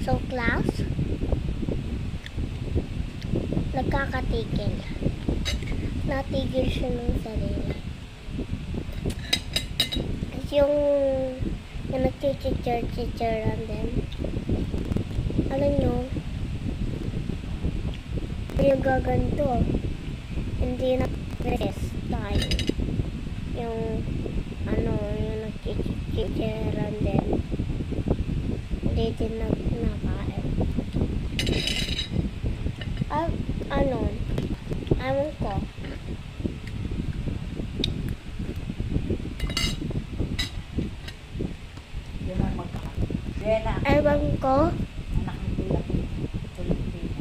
So, class, nagkakatigil. Natigil siya ng sarili. Kasi yung nagchichicture-chichurean din. Alam nyo, yung gaganto, hindi na rest tayo. Yung nagchichicturean din. Hindi din nakain. Ewan ko. Yan ang magkaka. Ewan ko. Anak ng Pilipino.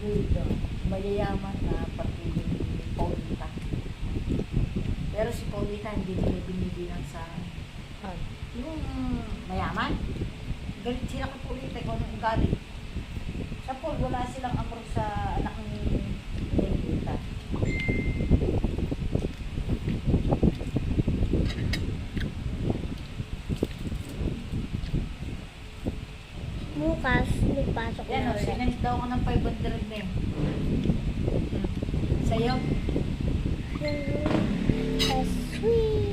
Dito. Mayayaman na pati yung Paulita. Pero si Paulita hindi nila binibilang sa yung mayaman. Galit sila kay Paulita kung anong ugali. Sa Paul, wala silang approve sa anak ni Paulita. Bukas, nagpasok Yan na o, ulit. sinend daw ko ng 500 na sa'yo? Sweet.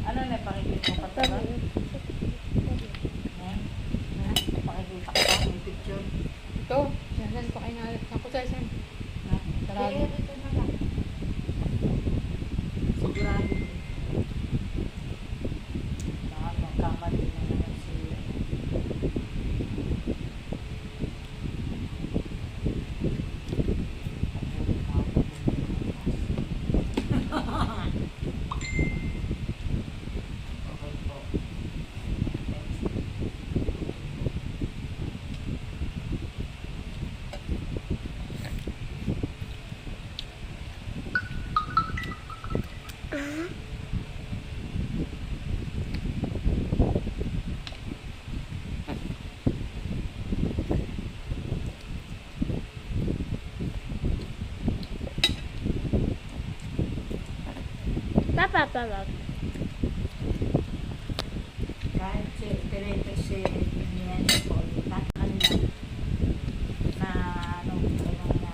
Ano na, pakikita mo pa ito ba? Pakikita ko pa, may picture. Ito, yan pa kayo nga. Ako sa isang. Dali, ito na lang. Sigurado. Baka magkamali na naman si... Okay po. Papa. Kahit si Terete si